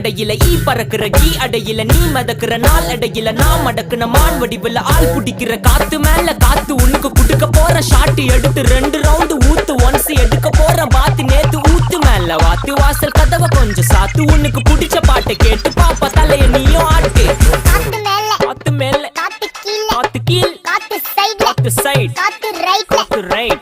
கடையில ஈ பறக்குற கீ அடையில நீ மதக்குற நாள் அடையில நான் மடக்குன மான் வடிவுல ஆள் புடிக்கிற காத்து மேல காத்து உனக்கு குடுக்க போற ஷாட்டு எடுத்து 2 ரவுண்டு ஊத்து ஒன்ஸ் எடுக்க போற பாத்து நேத்து ஊத்து மேல வாத்து வாசல் கதவை கொஞ்சம் சாத்து உனக்கு பிடிச்ச பாட்டை கேட்டு பாப்பா தலைய நீயும் ஆட்டு காத்து மேல காத்து கீழ காத்து சைடு காத்து ரைட்